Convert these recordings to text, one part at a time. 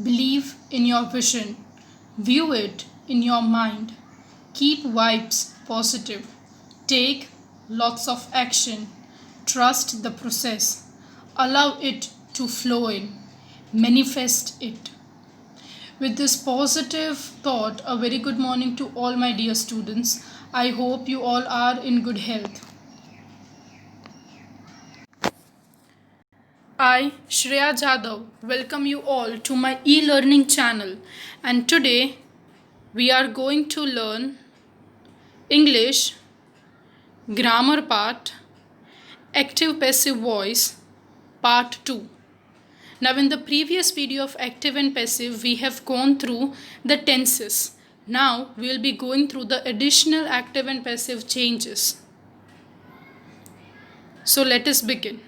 Believe in your vision. View it in your mind. Keep vibes positive. Take lots of action. Trust the process. Allow it to flow in. Manifest it. With this positive thought, a very good morning to all my dear students. I hope you all are in good health. I, Shreya Jadhav, welcome you all to my e-learning channel, and today we are going to learn English, grammar part, active passive voice, part 2. Now in the previous video of active and passive, we have gone through the tenses. Now we will be going through the additional active and passive changes. So let us begin.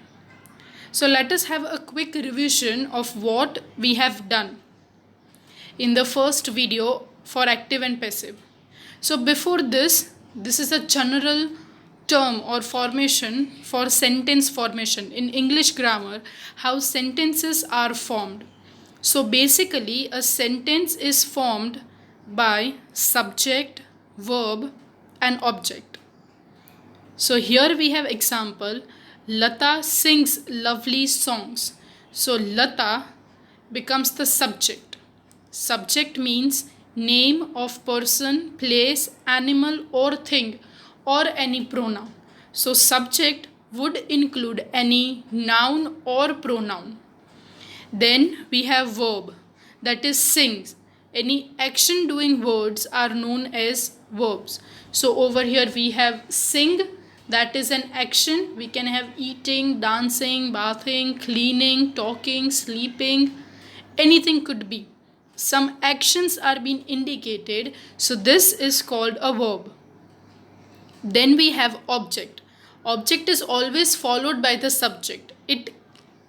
So let us have a quick revision of what we have done in the first video for active and passive. So before this is a general term or formation for sentence formation in English grammar, how sentences are formed. So basically a sentence is formed by subject, verb and object. So here we have example, Lata sings lovely songs. So Lata becomes the subject. Subject means name of person, place, animal or thing or any pronoun. So subject would include any noun or pronoun. Then we have verb, that is sings. Any action doing words are known as verbs. So over here we have sing, that is an action. We can have eating, dancing, bathing, cleaning, talking, sleeping, anything could be. Some actions are being indicated, so this is called a verb. Then we have object. Object is always followed by the subject. It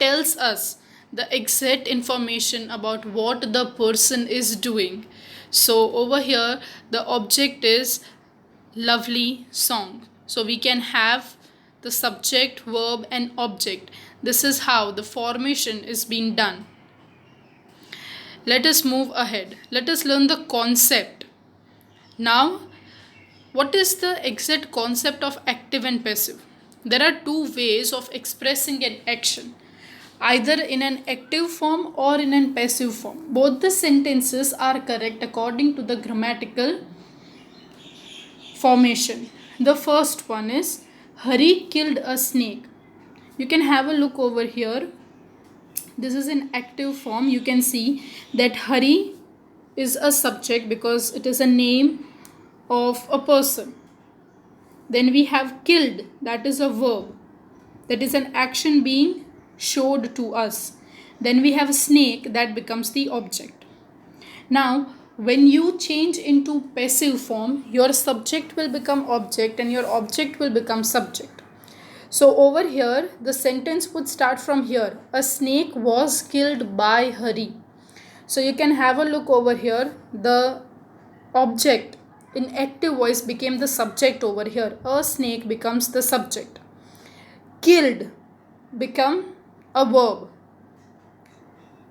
tells us the exact information about what the person is doing. So over here the object is lovely song. So we can have the subject, verb and object. This is how the formation is being done. Let us move ahead. Let us learn the concept. Now, what is the exact concept of active and passive? There are two ways of expressing an action, either in an active form or in an passive form. Both the sentences are correct according to the grammatical formation. The first one is Hari killed a snake. You can have a look over here. This is in active form. You can see that Hari is a subject because it is a name of a person. Then we have killed, that is a verb, that is an action being showed to us. Then we have snake, that becomes the object. Now when you change into passive form, your subject will become object and your object will become subject. So over here the sentence would start from here, a snake was killed by Hari. So you can have a look over here, the object in active voice became the subject over here. A snake becomes the subject. Killed become a verb.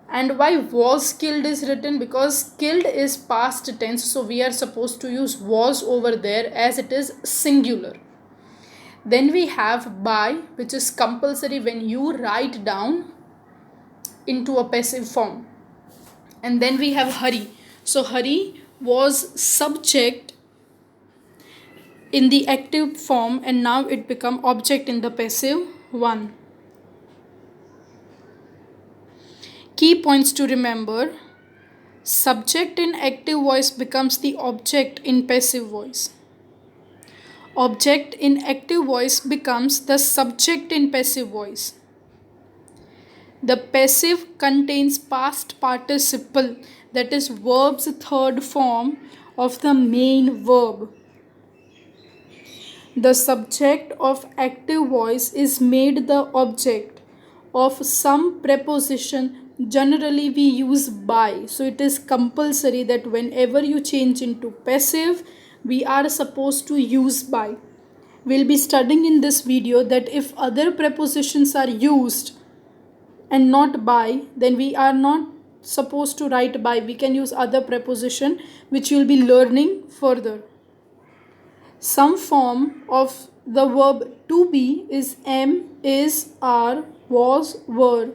And why was killed is written? Because killed is past tense, so we are supposed to use was over there as it is singular. Then we have by, which is compulsory when you write down into a passive form. And then we have Hari. So Hari was subject in the active form and now it become object in the passive one. Key points to remember: subject in active voice becomes the object in passive voice. Object in active voice becomes the subject in passive voice. The passive contains past participle, that is verb's third form of the main verb. The subject of active voice is made the object of some preposition. Generally we use by, so it is compulsory that whenever you change into passive, we are supposed to use by. We'll be studying in this video that if other prepositions are used and not by, then we are not supposed to write by. We can use other preposition which you will be learning further. Some form of the verb to be is am, is, are, was, were,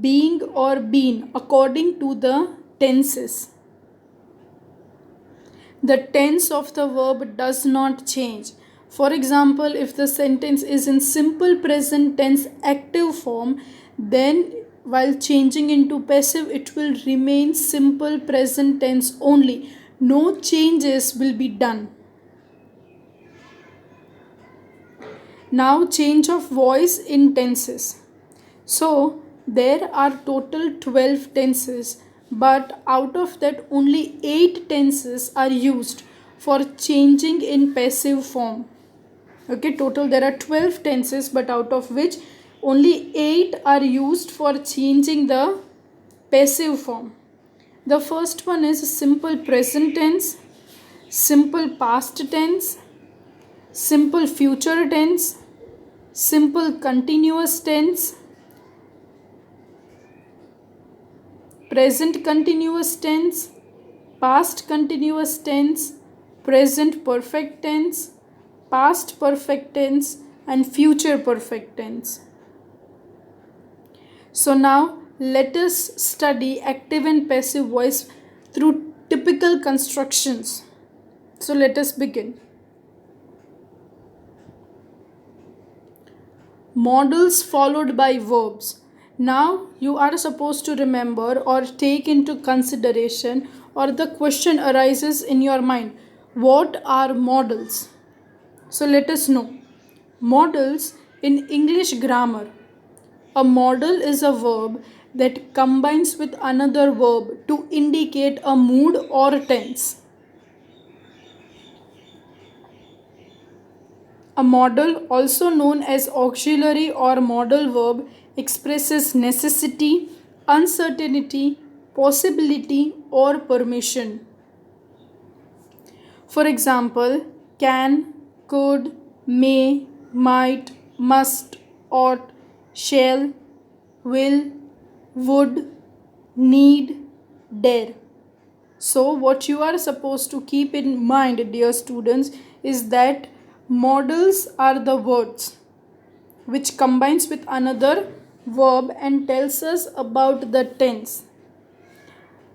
being or been according to the tenses. The tense of the verb does not change. For example, if the sentence is in simple present tense active form, then while changing into passive, it will remain simple present tense only. No changes will be done. Now change of voice in tenses. So there are total 12 tenses, but out of that only 8 tenses are used for changing in passive form. Okay, total there are 12 tenses, but out of which only 8 are used for changing the passive form. The first one is simple present tense, simple past tense, simple future tense, simple continuous tense, present continuous tense, past continuous tense, present perfect tense, past perfect tense, and future perfect tense. So now let us study active and passive voice through typical constructions. So let us begin. Modals followed by verbs. Now you are supposed to remember or take into consideration, or the question arises in your mind, what are modals? So let us know. Modals in English grammar. A modal is a verb that combines with another verb to indicate a mood or tense. A modal, also known as auxiliary or modal verb, expresses necessity, uncertainty, possibility, or permission. For example, can, could, may, might, must, ought, shall, will, would, need, dare. So what you are supposed to keep in mind, dear students, is that modals are the words which combines with another verb and tells us about the tense.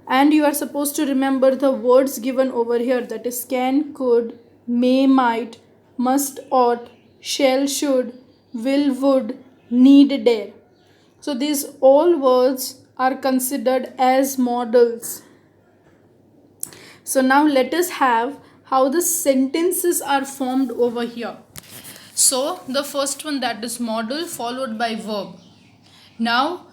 And you are supposed to remember the words given over here, that is can, could, may, might, must, ought, shall, should, will, would, need, dare. So these all words are considered as modals. So now let us have how the sentences are formed over here. So the first one, that is modal followed by verb. Now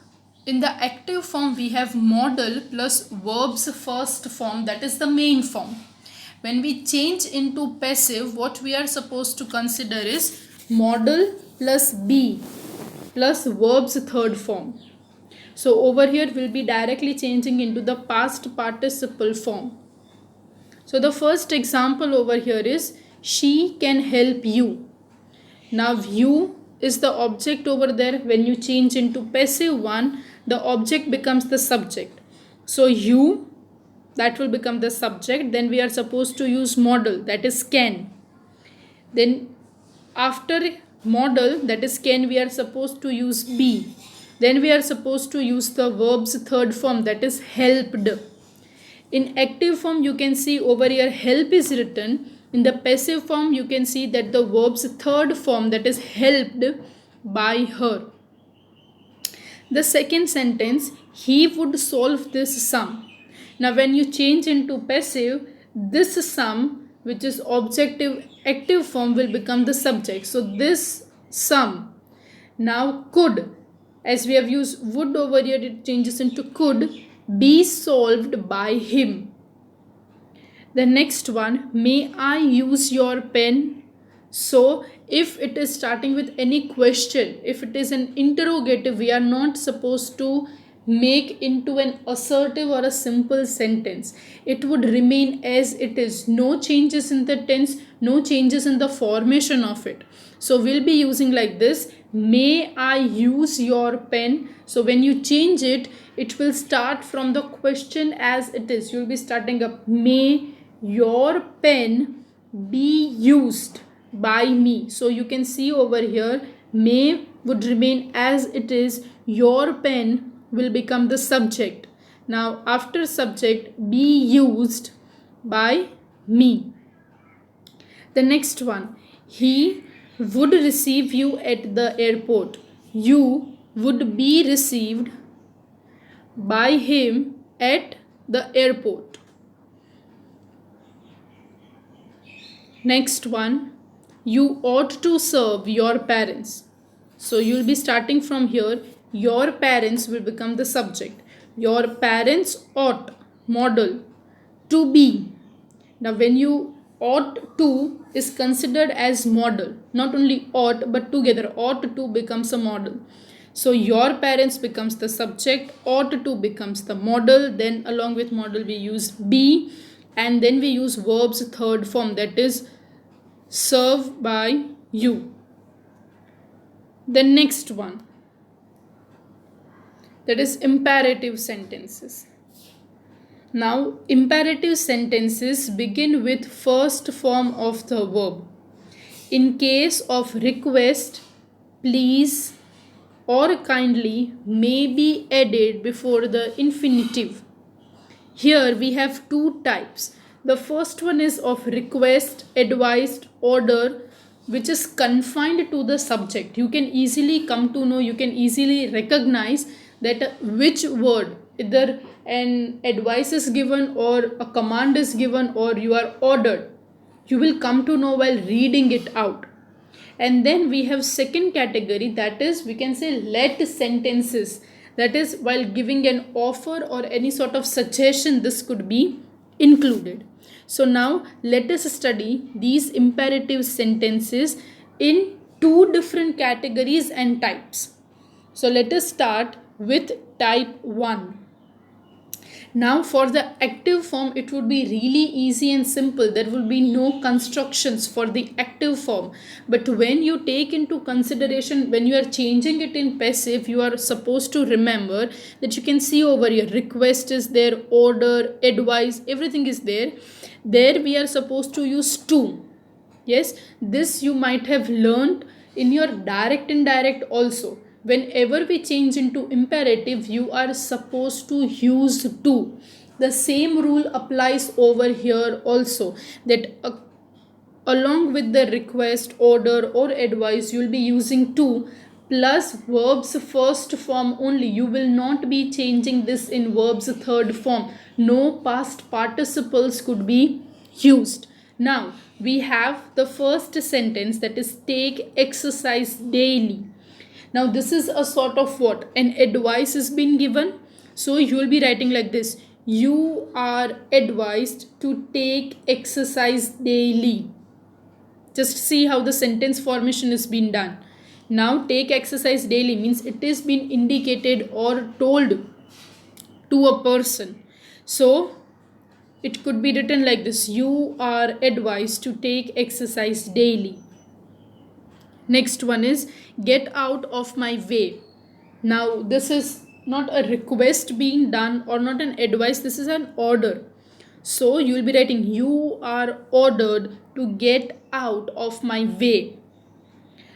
in the active form we have modal plus verb's first form, that is the main form. When we change into passive, what we are supposed to consider is modal plus be plus verb's third form. So over here we'll be directly changing into the past participle form. So the first example over here is she can help you. Now you is the object over there. When you change into passive one, the object becomes the subject. So you, that will become the subject. Then we are supposed to use modal, that is can. Then after modal, that is can, we are supposed to use be. Then we are supposed to use the verb's third form, that is helped. In active form you can see over here help is written. In the passive form you can see that the verb's third form, that is helped by her. The second sentence, he would solve this sum. Now when you change into passive, this sum, which is objective active form, will become the subject. So this sum. Now could, as we have used would over here, it changes into could be solved by him. The next one, may I use your pen? So if it is starting with any question, if it is an interrogative, we are not supposed to make into an assertive or a simple sentence. It would remain as it is. No changes in the tense, no changes in the formation of it. So we'll be using like this, may I use your pen. So when you change it, it will start from the question as it is. You will be starting up, may your pen be used by me. So you can see over here, may would remain as it is, your pen will become the subject. Now after subject, be used by me. The next one, he would receive you at the airport. You would be received by him at the airport. Next one, you ought to serve your parents. So you will be starting from here. Your parents will become the subject. Your parents ought, model, to be. Now when you ought to is considered as model, not only ought but together, ought to becomes a model. So your parents becomes the subject, ought to becomes the model, then along with model we use be, and then we use verbs third form, that is serve by you. The next one, that is imperative sentences. Now imperative sentences begin with first form of the verb. In case of request, please or kindly may be added before the infinitive. Here we have two types. The first one is of request, advised, order, which is confined to the subject. You can easily come to know, you can easily recognize that which word, either an advice is given or a command is given or you are ordered. You will come to know while reading it out. And then we have second category, that is we can say let sentences. That is while giving an offer or any sort of suggestion, this could be included. So now let us study these imperative sentences in two different categories and types. So let us start with type 1. Now for the active form, it would be really easy and simple. There will be no constructions for the active form. But when you take into consideration, when you are changing it in passive, you are supposed to remember that you can see over here, request is there, order, advice, everything is there. There we are supposed to use to. Yes, this you might have learned in your direct and indirect also. Whenever we change into imperative, you are supposed to use to. The same rule applies over here also, that along with the request, order or advice, you will be using to plus verbs first form only. You will not be changing this in verbs third form. No past participles could be used. Now we have the first sentence, that is take exercise daily. Now this is a sort of what? An advice is being given. So you will be writing like this, you are advised to take exercise daily. Just see how the sentence formation is being done. Now take exercise daily means it is being indicated or told to a person. So it could be written like this, you are advised to take exercise daily. Next one is get out of my way. Now this is not a request being done or not an advice, this is an order. So you will be writing, you are ordered to get out of my way.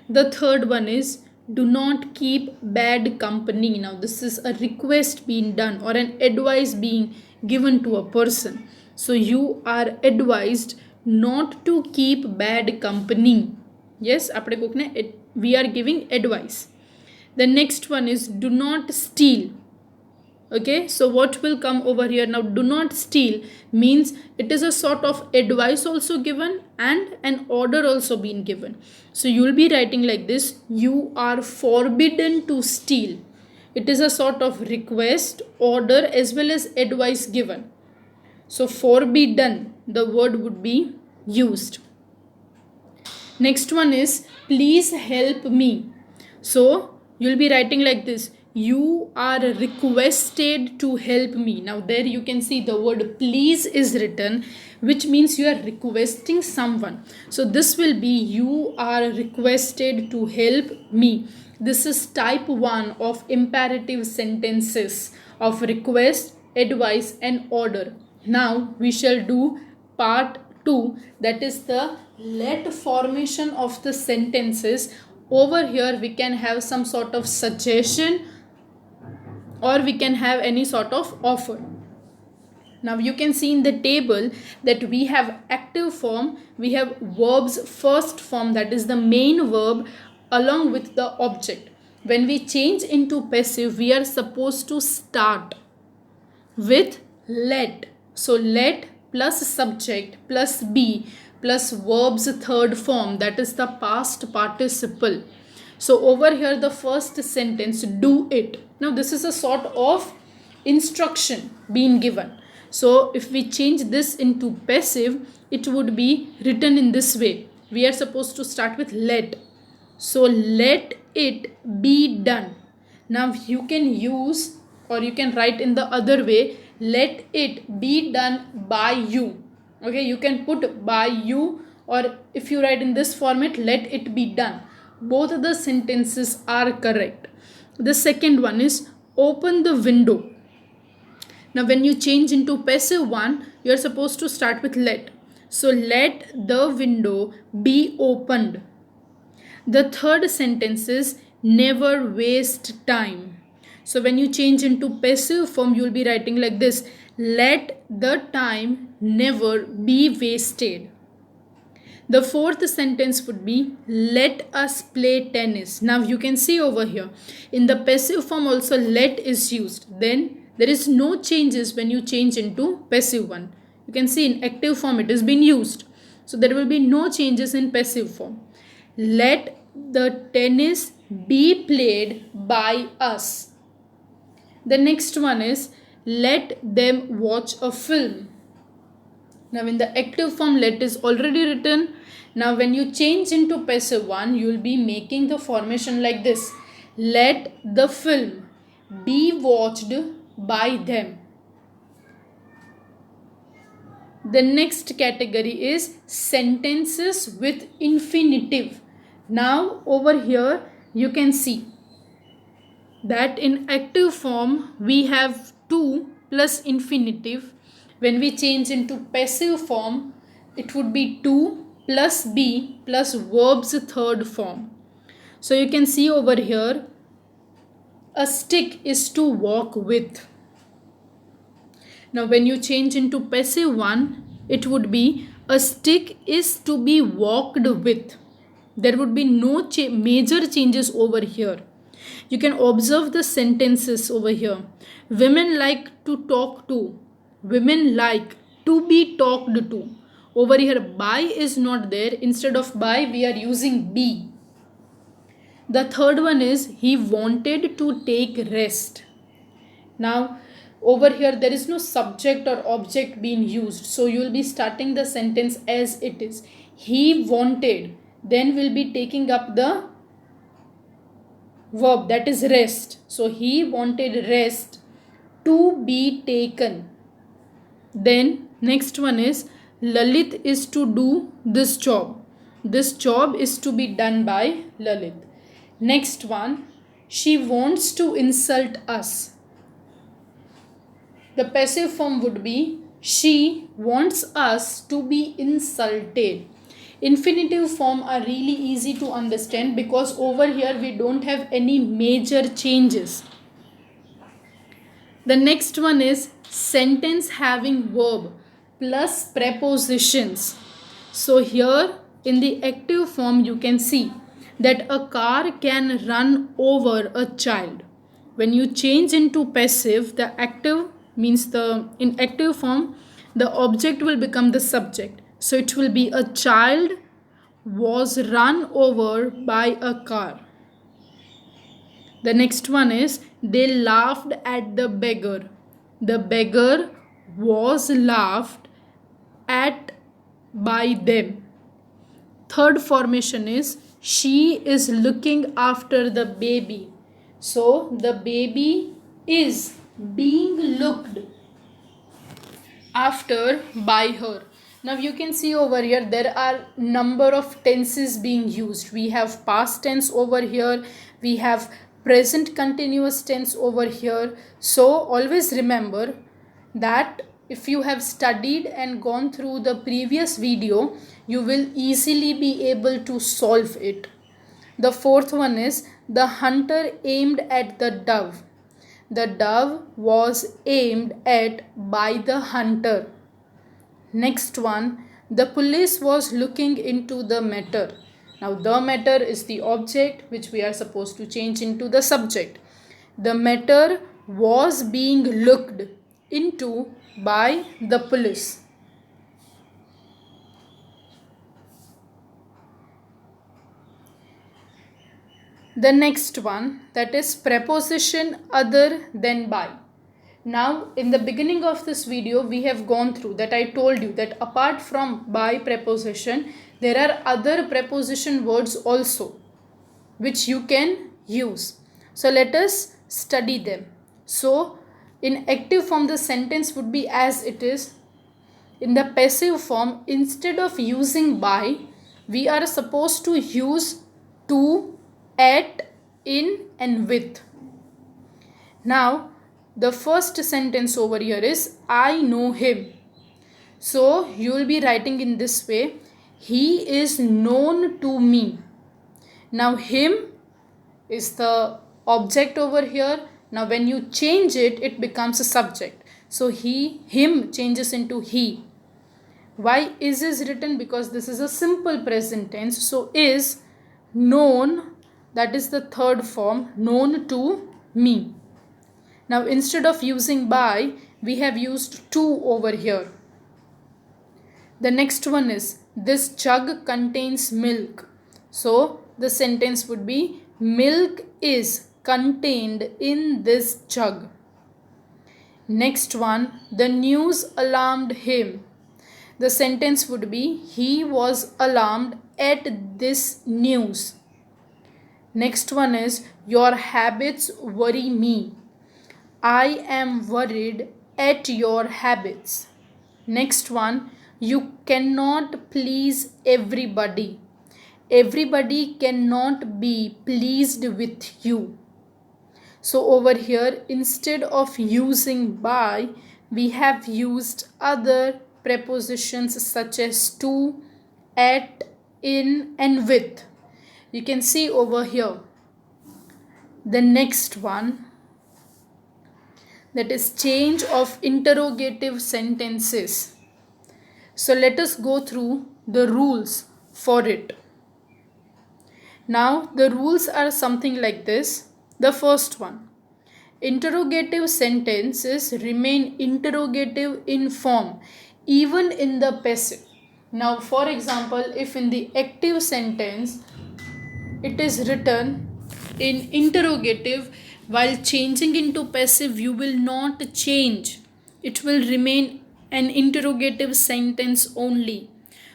The third one is do not keep bad company. Now this is a request being done or an advice being given to a person. So you are advised not to keep bad company. Yes, we are giving advice. The next one is do not steal. Okay, so what will come over here? Now do not steal means it is a sort of advice also given and an order also being given. So you will be writing like this, you are forbidden to steal. It is a sort of request, order as well as advice given. So forbidden, the word would be used. Next one is please help me. So you will be writing like this, you are requested to help me. Now there you can see the word please is written, which means you are requesting someone. So this will be you are requested to help me. This is type 1 of imperative sentences of request, advice and order. Now we shall do part 2, that is the let formation of the sentences. Over here we can have some sort of suggestion or we can have any sort of offer. Now you can see in the table that we have active form, we have verbs first form, that is the main verb along with the object. When we change into passive, we are supposed to start with let. So let plus subject plus be plus verb's third form, that is the past participle. So over here the first sentence, do it. Now this is a sort of instruction being given. So if we change this into passive, it would be written in this way. We are supposed to start with let. So let it be done. Now you can use or you can write in the other way, let it be done by you. Okay, you can put by you, or if you write in this format, let it be done. Both of the sentences are correct. The second one is open the window. Now when you change into passive one, you are supposed to start with let. So let the window be opened. The third sentence is never waste time. So when you change into passive form, you will be writing like this, let the time never be wasted. The fourth sentence would be let us play tennis. Now you can see over here in the passive form also let is used. Then there is no changes when you change into passive one. You can see in active form it has been used. So there will be no changes in passive form. Let the tennis be played by us. The next one is let them watch a film. Now in the active form let is already written. Now when you change into passive one, you will be making the formation like this. Let the film be watched by them. The next category is sentences with infinitive. Now over here you can see that in active form we have to plus infinitive. When we change into passive form, it would be to plus be plus verb's third form. So you can see over here, a stick is to walk with. Now when you change into passive one, it would be a stick is to be walked with. There would be no major changes over here. You can observe the sentences over here. Women like to talk to. Women like to be talked to. Over here by is not there. Instead of by we are using be. The third one is he wanted to take rest. Now over here there is no subject or object being used. So you will be starting the sentence as it is. He wanted. Then we'll be taking up the verb, that is rest. So he wanted rest to be taken. Then next one is Lalit is to do this job. This job is to be done by Lalit. Next one, she wants to insult us. The passive form would be she wants us to be insulted. Infinitive form are really easy to understand because over here we don't have any major changes. The next one is sentence having verb plus prepositions. So here in the active form you can see that a car can run over a child. When you change into passive, the active means in active form the object will become the subject. So it will be a child was run over by a car. The next one is they laughed at the beggar. The beggar was laughed at by them. Third formation is she is looking after the baby. So the baby is being looked after by her. Now you can see over here there are number of tenses being used. We have past tense over here, we have present continuous tense over here. So always remember that if you have studied and gone through the previous video, you will easily be able to solve it. The fourth one is the hunter aimed at the dove. The dove was aimed at by the hunter. Next one, the police was looking into the matter. Now the matter is the object which we are supposed to change into the subject. The matter was being looked into by the police. The next one, that is preposition other than by. Now in the beginning of this video we have gone through that. I told you that apart from by preposition there are other preposition words also which you can use. So let us study them. So in active form the sentence would be as it is. In the passive form, instead of using by, we are supposed to use to, at, in and with. Now the first sentence over here is I know him. So you will be writing in this way, he is known to me. Now him is the object over here. Now when you change it, it becomes a subject. So him changes into he. Why is written? Because this is a simple present tense. So is known, that is the third form, known to me. Now instead of using by, we have used to over here. The next one is this jug contains milk. So the sentence would be milk is contained in this jug. Next one, the news alarmed him. The sentence would be he was alarmed at this news. Next one is your habits worry me. I am worried at your habits. Next one, you cannot please everybody. Everybody cannot be pleased with you. So over here, instead of using by, we have used other prepositions such as to, at, in and with. You can see over here. The next one, that is change of interrogative sentences. So let us go through the rules for it. Now the rules are something like this. The first one, interrogative sentences remain interrogative in form even in the passive. Now for example, if in the active sentence it is written in interrogative, while changing into passive you will not change. It will remain an interrogative sentence only.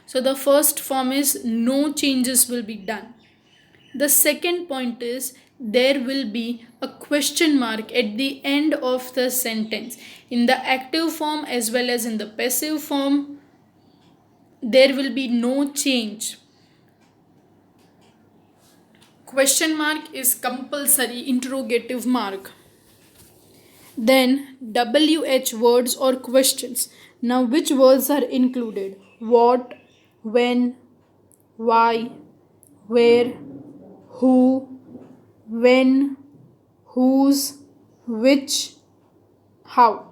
So the first form is no changes will be done. The second point is there will be a question mark at the end of the sentence. In the active form as well as in the passive form, there will be no change. Question mark is compulsory interrogative mark. Then WH words or questions. Now which words are included? What, when, why, where, who, when, whose, which, how.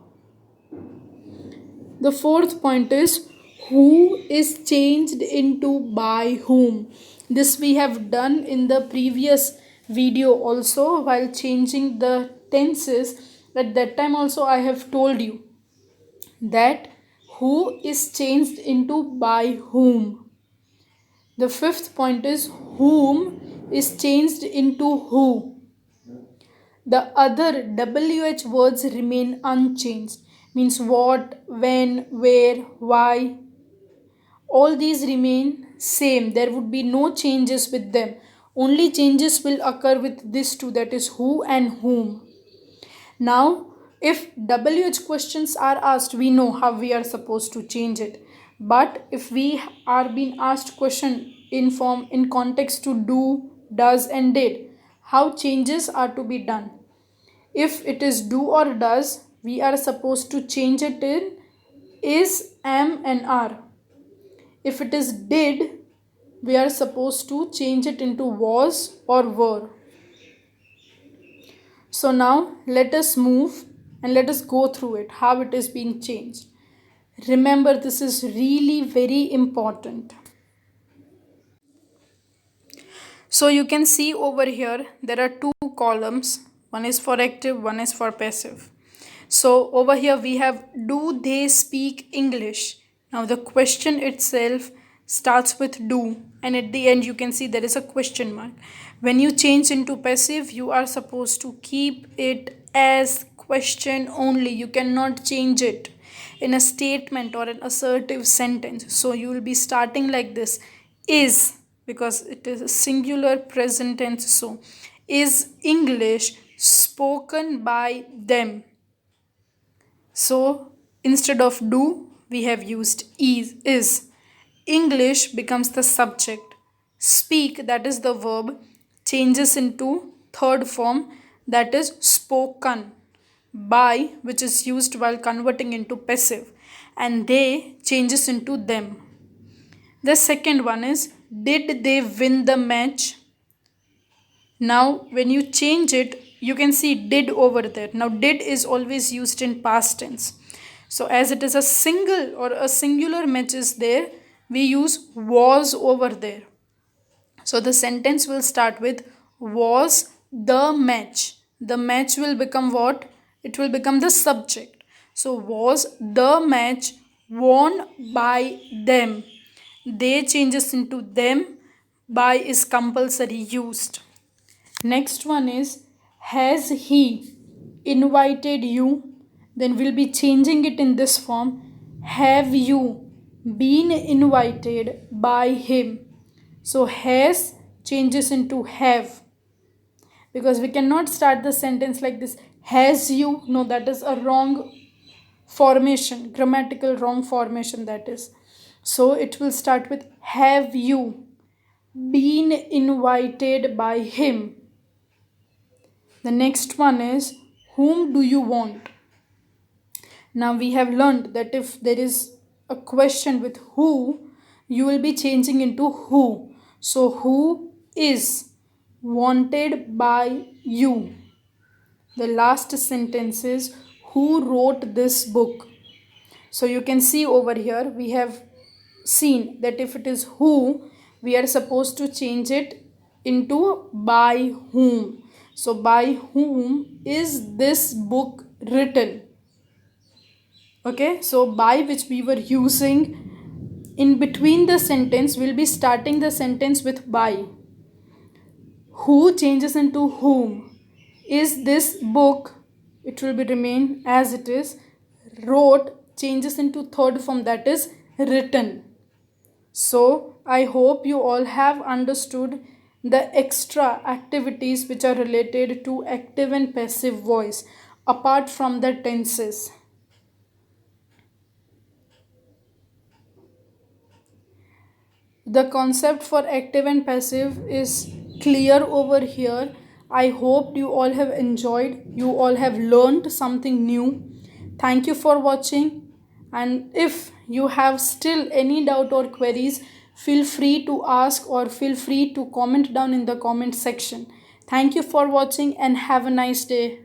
The fourth point is who is changed into by whom. This we have done in the previous video also while changing the tenses. At that time also I have told you that who is changed into by whom. The fifth point is whom is changed into who. The other WH words remain unchanged. Means what, when, where, why. All these remain same. There would be no changes with them. Only changes will occur with these two, that is who and whom. Now, if WH questions are asked, we know how we are supposed to change it. But if we are being asked question in context to do, does and did, how changes are to be done? If it is do or does, we are supposed to change it in is, am and are. If it is did, we are supposed to change it into was or were. So now let us move and let us go through it, how it is being changed. Remember, this is really very important. So you can see over here there are two columns. One is for active, one is for passive. So over here we have, do they speak English? Now the question itself starts with do, and at the end you can see there is a question mark. When you change into passive, you are supposed to keep it as question only. You cannot change it in a statement or an assertive sentence. So you will be starting like this, is, because it is a singular present tense. So is English spoken by them? So instead of do, we have used is. English becomes the subject. Speak, that is the verb, changes into third form, that is spoken by, which is used while converting into passive, and they changes into them. The second one is, did they win the match? Now when you change it, you can see did over there. Now did is always used in past tense. So as it is a single or a singular match is there, we use was over there. So the sentence will start with, was the match. The match will become what? It will become the subject. So was the match won by them? They changes into them. By is compulsory used. Next one is, has he invited you? Then we'll be changing it in this form. Have you been invited by him? So has changes into have, because we cannot start the sentence like this, has you. No, that is a wrong formation, grammatical wrong formation, that is. So it will start with, have you been invited by him? The next one is, whom do you want? Now we have learned that if there is a question with who, you will be changing into who. So who is wanted by you? The last sentence is, who wrote this book? So you can see over here we have seen that if it is who, we are supposed to change it into by whom. So by whom is this book written? Okay, so by, which we were using in between the sentence, we'll be starting the sentence with by. Who changes into whom. Is this book, it will be remain as it is. Wrote changes into third form, that is written. So I hope you all have understood the extra activities which are related to active and passive voice apart from the tenses. The concept for active and passive is clear over here. I hope you all have enjoyed, you all have learned something new. Thank you for watching, and if you have still any doubt or queries, feel free to ask or feel free to comment down in the comment section. Thank you for watching and have a nice day.